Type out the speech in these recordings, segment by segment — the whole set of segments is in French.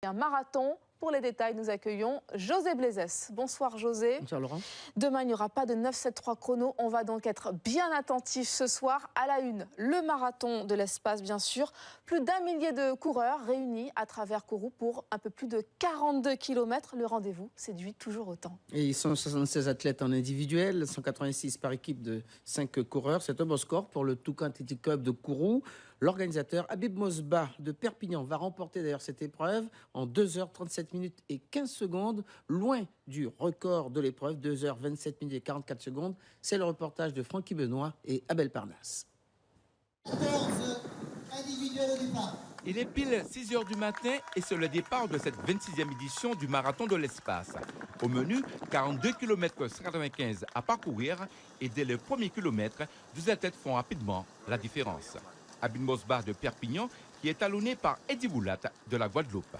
Un marathon. Pour les détails, nous accueillons José Blaisès. Bonsoir José. Bonsoir Laurent. Demain, il n'y aura pas de 9-7-3 chrono. On va donc être bien attentifs ce soir. À la une, le marathon de l'espace, bien sûr. Plus d'1 millier de coureurs réunis à travers Kourou pour un peu plus de 42 km. Le rendez-vous séduit toujours autant. Et ils sont 76 athlètes en individuel, 186 par équipe de 5 coureurs. C'est un bon score pour le Toucan Athletic Club de Kourou. L'organisateur Habib Mosba de Perpignan va remporter d'ailleurs cette épreuve en 2h37 minutes et 15 secondes, loin du record de l'épreuve, 2h27 minutes et 44 secondes. C'est le reportage de Francky Benoît et Abel Parnasse. 14 individuels au départ. Il est pile 6h du matin et c'est le départ de cette 26e édition du Marathon de l'espace. Au menu, 42 km 195 à parcourir et dès le premier kilomètre, 2 athlètes font rapidement la différence. Habib Mosba de Perpignan qui est talonné par Eddie Boulat de la Guadeloupe.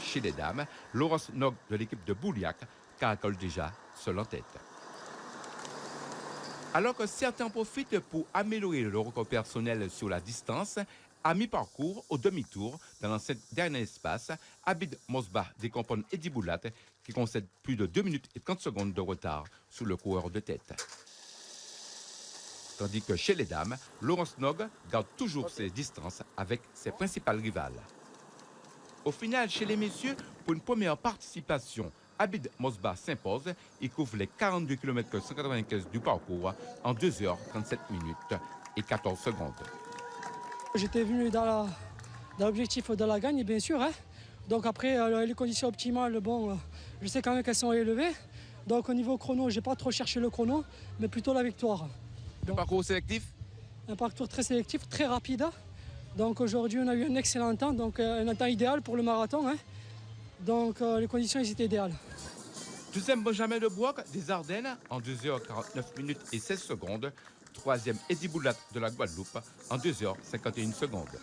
Chez les dames, Laurence Nog de l'équipe de Bouliac caracole déjà seul en tête. Alors que certains profitent pour améliorer le record personnel sur la distance, à mi-parcours, au demi-tour, dans l'ancien dernier espace, Habib Mosba décompone Eddie Boulat qui concède plus de 2 minutes et 30 secondes de retard sur le coureur de tête. Tandis que chez les dames, Laurence Nog garde toujours ses distances avec ses principales rivales. Au final, chez les messieurs, pour une première participation, Habib Mosba s'impose et couvre les 42 km 195 du parcours en 2h37 minutes et 14 secondes. J'étais venu dans l'objectif de la gagne, bien sûr. Donc après, les conditions optimales, bon, je sais quand même qu'elles sont élevées. Donc au niveau chrono, je n'ai pas trop cherché le chrono, mais plutôt la victoire. Un parcours sélectif? Un parcours très sélectif, très rapide. Donc aujourd'hui, on a eu un excellent temps, donc un temps idéal pour le marathon. Donc les conditions étaient idéales. Deuxième Benjamin de Bois des Ardennes en 2h49 minutes et 16 secondes. Troisième Eddie Boulat de la Guadeloupe en 2h51 secondes.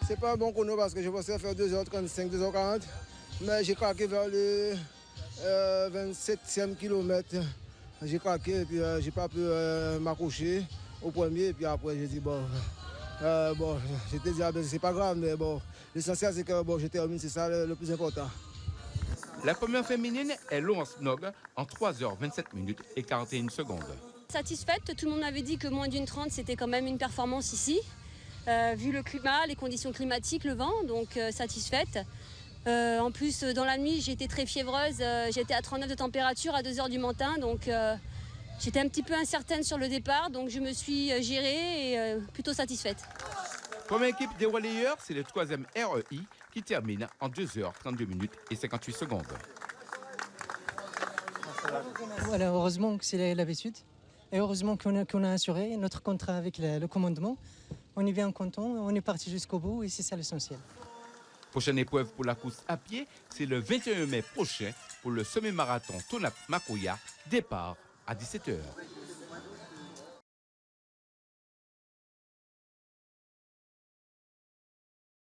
C'est pas un bon chrono parce que je pensais faire 2h35, 2h40. Mais j'ai craqué vers le 27e kilomètre. J'ai craqué et puis j'ai pas pu m'accrocher au premier. Et puis après, j'ai dit bon, j'étais dit, c'est pas grave, mais bon, l'essentiel c'est que bon, je termine, c'est ça le plus important. La première féminine est Laurence Nog en 3h27 minutes et 41 secondes. Satisfaite, tout le monde m'avait dit que moins d'une 30 c'était quand même une performance ici. Vu le climat, les conditions climatiques, le vent, donc satisfaite. En plus, dans la nuit, j'étais très fiévreuse, j'étais à 39 de température à 2h du matin, donc j'étais un petit peu incertaine sur le départ, donc je me suis gérée et plutôt satisfaite. Comme équipe des relayeurs, c'est le 3e REI qui termine en 2h32 minutes et 58 secondes. Voilà, heureusement que c'est la V-Sud et heureusement qu'on a assuré notre contrat avec le commandement. On est bien content, on est parti jusqu'au bout et c'est ça l'essentiel. Prochaine épreuve pour la course à pied, c'est le 21 mai prochain pour le semi-marathon Tonap Makoya, départ à 17h.